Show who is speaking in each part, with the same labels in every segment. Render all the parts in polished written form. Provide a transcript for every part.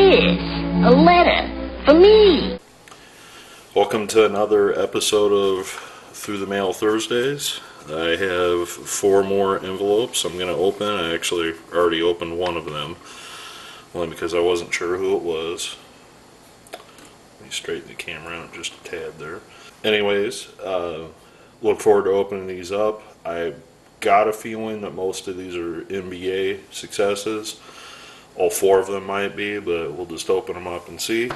Speaker 1: this? A letter for me.
Speaker 2: Welcome to another episode of Through the Mail Thursdays. I have 4 more envelopes I'm going to open. I actually already opened one of them, only because I wasn't sure who it was. Let me straighten the camera out just a tad there. Anyways, look forward to opening these up. I got a feeling that most of these are NBA successes. All 4 of them might be, but we'll just open them up and see.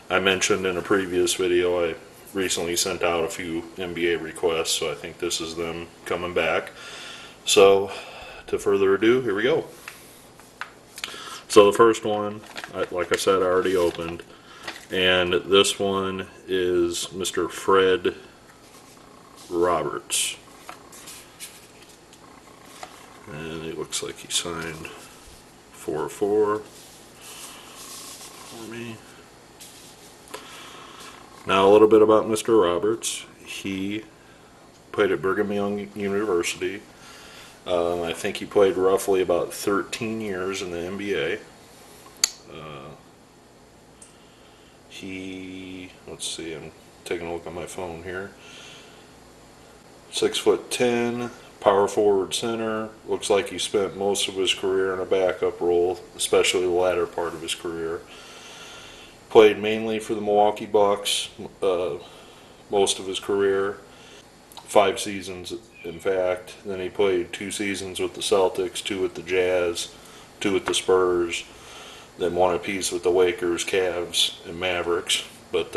Speaker 2: I mentioned in a previous video I recently sent out a few NBA requests, so I think this is them coming back. So, to further ado, here we go. So the first one, like I said, I already opened. And this one is Mr. Fred Roberts. And it looks like he signed 4-4 for me. Now a little bit about Mr. Roberts. He played at Brigham Young University. I think he played roughly about 13 years in the NBA. Let's see, I'm taking a look on my phone here. 6'10", power forward center. Looks like he spent most of his career in a backup role, especially the latter part of his career. Played mainly for the Milwaukee Bucks most of his career. 5 seasons, in fact. Then he played 2 seasons with the Celtics, 2 with the Jazz, 2 with the Spurs, then 1 apiece with the Lakers, Cavs, and Mavericks. But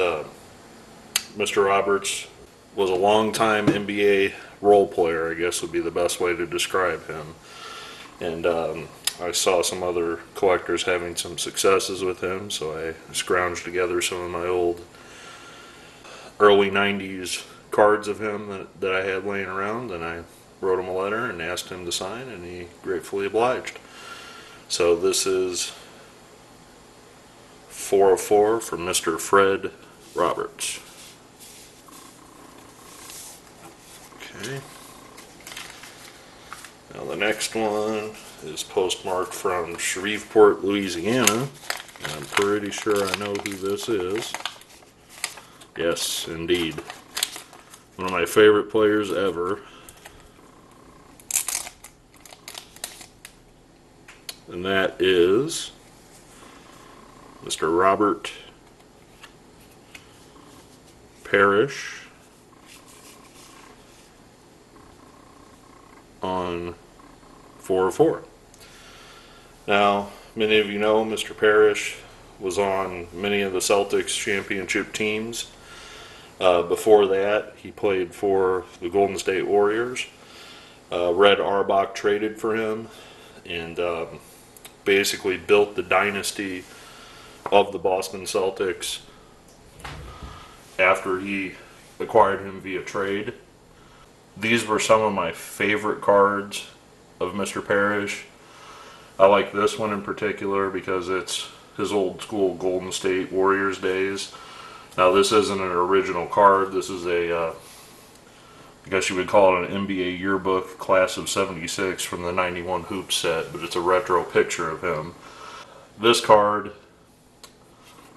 Speaker 2: Mr. Roberts was a long-time NBA role player, I guess would be the best way to describe him. And I saw some other collectors having some successes with him, so I scrounged together some of my old early 90s cards of him that I had laying around, and I wrote him a letter and asked him to sign, and he gratefully obliged. So this is 4-4 from Mr. Fred Roberts. Okay. Now the next one is postmarked from Shreveport, Louisiana. And I'm pretty sure I know who this is. Yes, indeed. One of my favorite players ever. And that is Mr. Robert Parish on 4-4. Now, many of you know Mr. Parish was on many of the Celtics championship teams. Before that, he played for the Golden State Warriors. Red Auerbach traded for him and basically built the dynasty of the Boston Celtics after he acquired him via trade. These were some of my favorite cards of Mr. Parish. I like this one in particular because it's his old school Golden State Warriors days. Now this isn't an original card. This is I guess you would call it an NBA yearbook class of 76 from the 91 Hoops set, but it's a retro picture of him. This card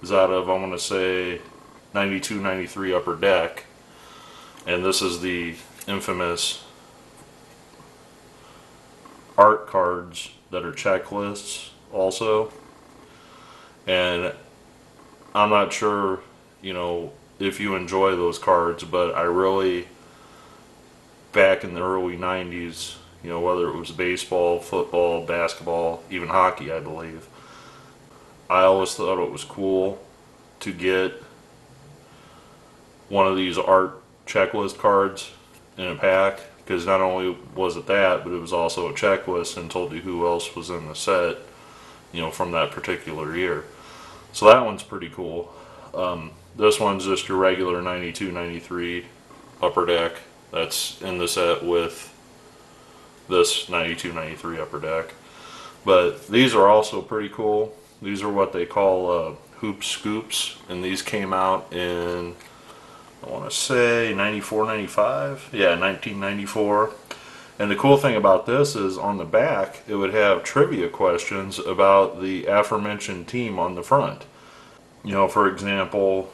Speaker 2: is out of, I want to say, 92-93 Upper Deck, and this is the infamous art cards that are checklists also. And I'm not sure, if you enjoy those cards, but I really, back in the early 90s, whether it was baseball, football, basketball, even hockey, I believe, I always thought it was cool to get one of these art checklist cards in a pack, because not only was it that, but it was also a checklist and told you who else was in the set, from that particular year. So that one's pretty cool. This one's just your regular 92-93 Upper Deck that's in the set with this 92-93 Upper Deck. But these are also pretty cool. These are what they call hoop scoops, and these came out in, I want to say, 94, 95? Yeah, 1994. And the cool thing about this is on the back, it would have trivia questions about the aforementioned team on the front. You know, for example,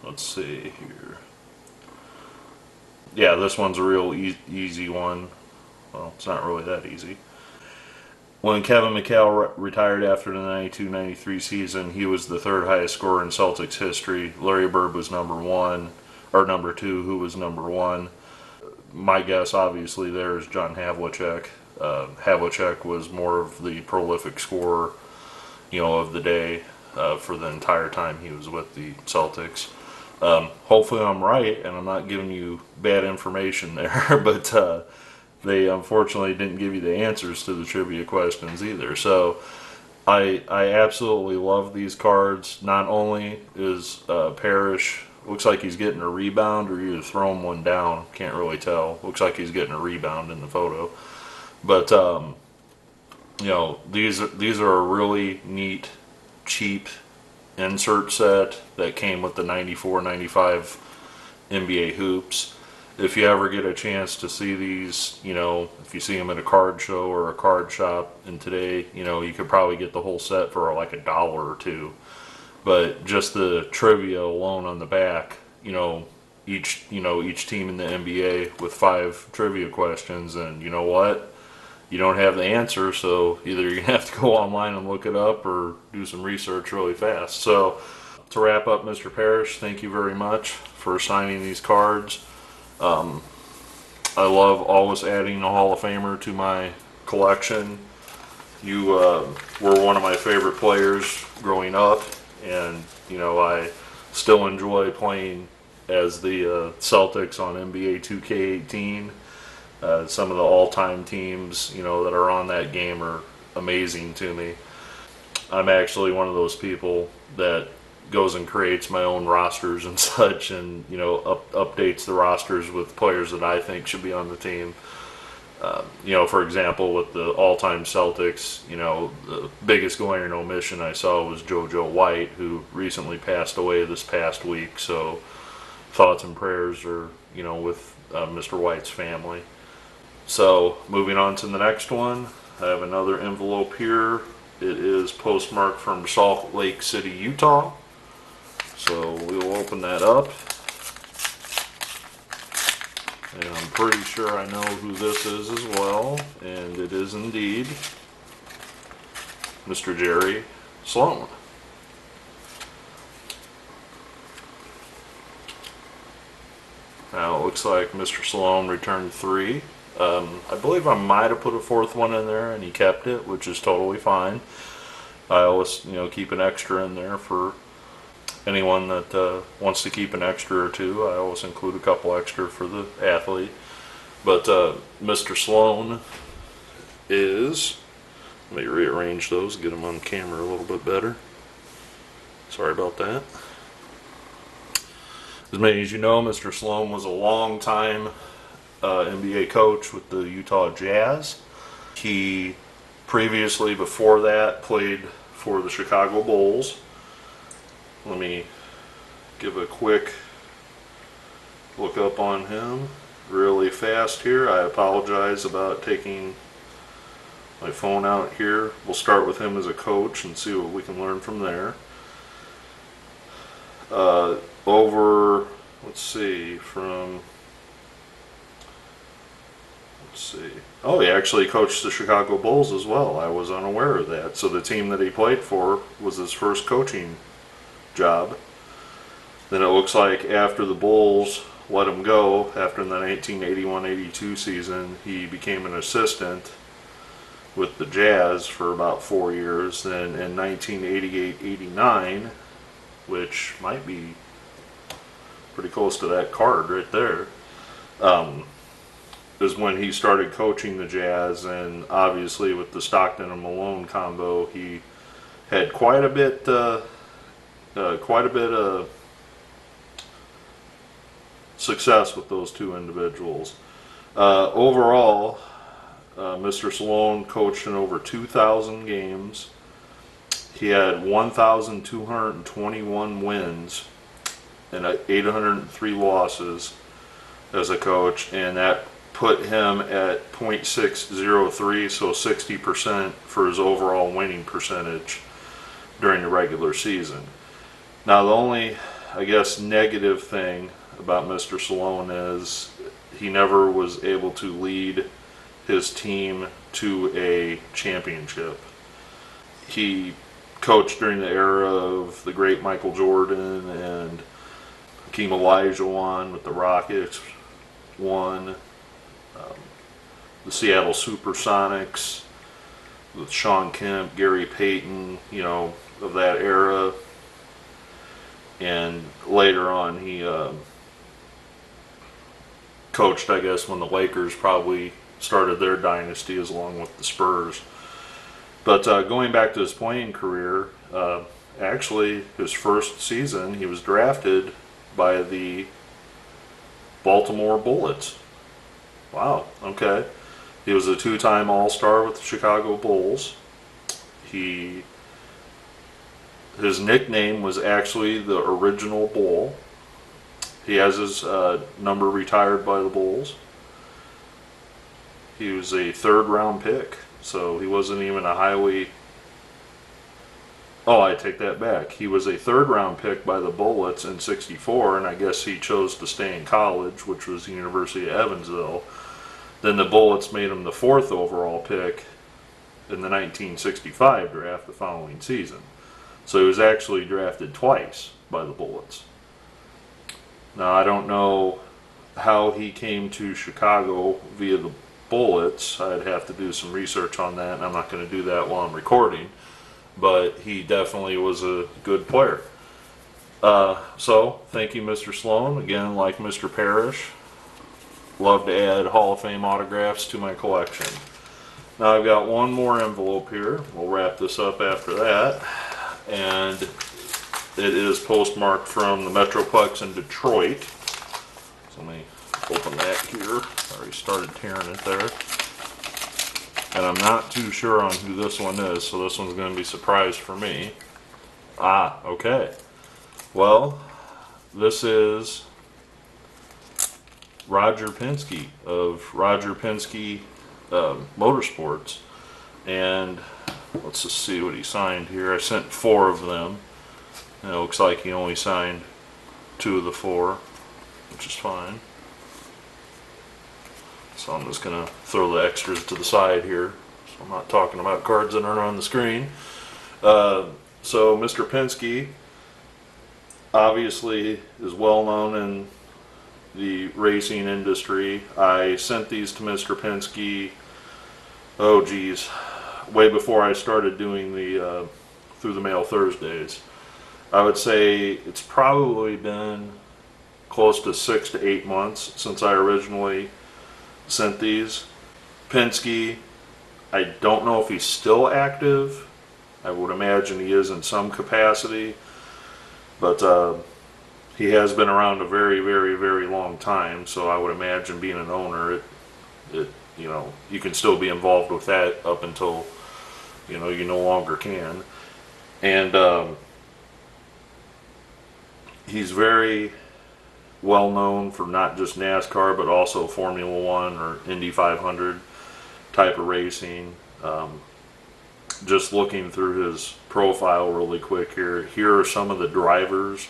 Speaker 2: let's see here. Yeah, this one's a real easy one. Well, it's not really that easy. When Kevin McHale retired after the 92-93 season, he was the third highest scorer in Celtics history. Larry Bird was number one, or number two, who was number one. My guess, obviously, there is John Havlicek. Havlicek was more of the prolific scorer, you know, of the day for the entire time he was with the Celtics. Hopefully I'm right, and I'm not giving you bad information there, but they unfortunately didn't give you the answers to the trivia questions either. So I absolutely love these cards. Not only is Parish, looks like he's getting a rebound or either throwing one down, can't really tell. Looks like he's getting a rebound in the photo. But you know, these are a really neat, cheap insert set that came with the 94-95 NBA hoops. If you ever get a chance to see these, you know, if you see them at a card show or a card shop, and today, you know, you could probably get the whole set for like $1 or $2. But just the trivia alone on the back, you know, each team in the NBA with 5 trivia questions, and you know what? You don't have the answer, so either you're gonna have to go online and look it up or do some research really fast. So to wrap up, Mr. Parish, thank you very much for signing these cards. I love always adding a Hall of Famer to my collection. You were one of my favorite players growing up, and you know, I still enjoy playing as the Celtics on NBA 2K18. Some of the all-time teams, you know, that are on that game are amazing to me. I'm actually one of those people that goes and creates my own rosters and such, and you know, updates the rosters with players that I think should be on the team. You know, for example, with the all-time Celtics, you know, the biggest glaring omission I saw was JoJo White, who recently passed away this past week. So thoughts and prayers are, you know, with Mr. White's family. So moving on to the next one, I have another envelope here. It is postmarked from Salt Lake City, Utah. So we'll open that up. And I'm pretty sure I know who this is as well. And it is indeed Mr. Jerry Sloan. Now it looks like Mr. Sloan returned 3. I believe I might have put a 4th one in there and he kept it, which is totally fine. I always, you know, keep an extra in there for anyone that wants to keep an extra or two. I always include a couple extra for the athlete. But Mr. Sloan is, let me rearrange those, get them on camera a little bit better. Sorry about that. As many as you know, Mr. Sloan was a long-time NBA coach with the Utah Jazz. He previously, before that, played for the Chicago Bulls. Let me give a quick look up on him really fast here. I apologize about taking my phone out here. We'll start with him as a coach and see what we can learn from there. Let's see, oh, he actually coached the Chicago Bulls as well. I was unaware of that. So the team that he played for was his first coaching job. Then it looks like after the Bulls let him go, after the 1981-82 season, he became an assistant with the Jazz for about 4 years. Then in 1988-89, which might be pretty close to that card right there, is when he started coaching the Jazz. And obviously with the Stockton and Malone combo, he had quite a bit of success with those two individuals. Overall, Mr. Sloan coached in over 2,000 games. He had 1,221 wins and 803 losses as a coach, and that put him at .603, so 60% for his overall winning percentage during the regular season. Now the only, I guess, negative thing about Mr. Sloan is he never was able to lead his team to a championship. He coached during the era of the great Michael Jordan, and Hakeem Olajuwon with the Rockets won. The Seattle Supersonics with Sean Kemp, Gary Payton, you know, of that era. And later on he coached, I guess, when the Lakers probably started their dynasty along with the Spurs. But going back to his playing career, actually his first season he was drafted by the Baltimore Bullets. Wow, okay. He was a two-time All-Star with the Chicago Bulls. His nickname was actually the original Bull. He has his number retired by the Bulls. He was a third-round pick, so he wasn't even a highly... Oh, I take that back. He was a third-round pick by the Bullets in '64, and I guess he chose to stay in college, which was the University of Evansville. Then the Bullets made him the fourth overall pick in the 1965 draft the following season. So he was actually drafted twice by the Bullets. Now, I don't know how he came to Chicago via the Bullets. I'd have to do some research on that, and I'm not going to do that while I'm recording. But he definitely was a good player. So, thank you, Mr. Sloan. Again, like Mr. Parish, love to add Hall of Fame autographs to my collection. Now, I've got one more envelope here. We'll wrap this up after that. And it is postmarked from the Metroplex in Detroit. So let me open that here. I already started tearing it there. And I'm not too sure on who this one is, so this one's going to be a surprise for me. Ah, okay. Well, this is Roger Penske of Roger Penske Motorsports. And let's just see what he signed here. I sent 4 of them. And it looks like he only signed 2 of the 4, which is fine. So I'm just going to throw the extras to the side here. So I'm not talking about cards that aren't on the screen. So Mr. Penske obviously is well known in the racing industry. I sent these to Mr. Penske, oh geez, way before I started doing the Through the Mail Thursdays. I would say it's probably been close to 6 to 8 months since I originally sent these. Penske, I don't know if he's still active. I would imagine he is in some capacity, but he has been around a very, very, very long time. So I would imagine being an owner, you know, you can still be involved with that up until, you know, you no longer can. And he's very well known for not just NASCAR but also Formula One or Indy 500 type of racing. Just looking through his profile really quick here are some of the drivers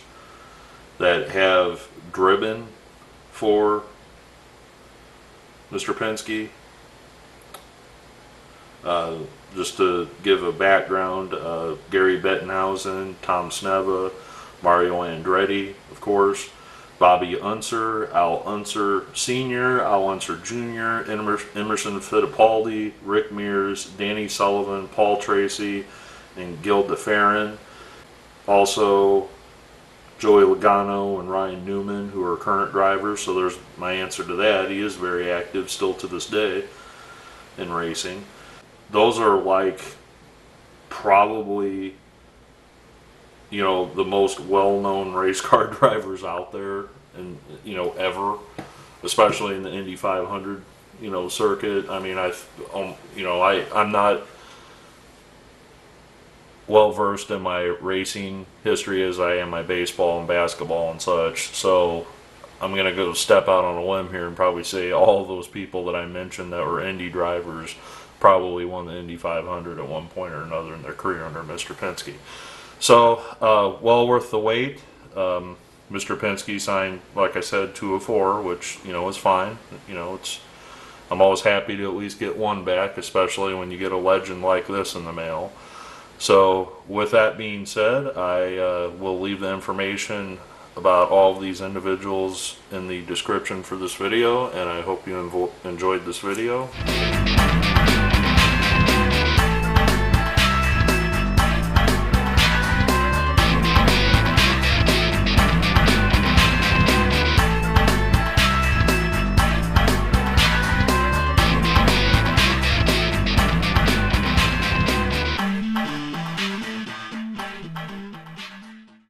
Speaker 2: that have driven for Mr. Penske. Just to give a background, Gary Bettenhausen, Tom Sneva, Mario Andretti, of course, Bobby Unser, Al Unser Sr., Al Unser Jr., Emerson Fittipaldi, Rick Mears, Danny Sullivan, Paul Tracy, and Gil DeFerrin. Also, Joey Logano and Ryan Newman, who are current drivers, so there's my answer to that. He is very active still to this day in racing. Those are like probably, you know, the most well-known race car drivers out there, and you know, ever, especially in the Indy 500, you know, circuit. I mean, I'm not well versed in my racing history as I am my baseball and basketball and such. So I'm going to go step out on a limb here and probably say all those people that I mentioned that were Indy drivers probably won the Indy 500 at one point or another in their career under Mr. Penske. So, well worth the wait. Mr. Penske signed, like I said, 2 of 4, which, you know, is fine. You know, I'm always happy to at least get one back, especially when you get a legend like this in the mail. So, with that being said, I will leave the information about all of these individuals in the description for this video, and I hope you enjoyed this video.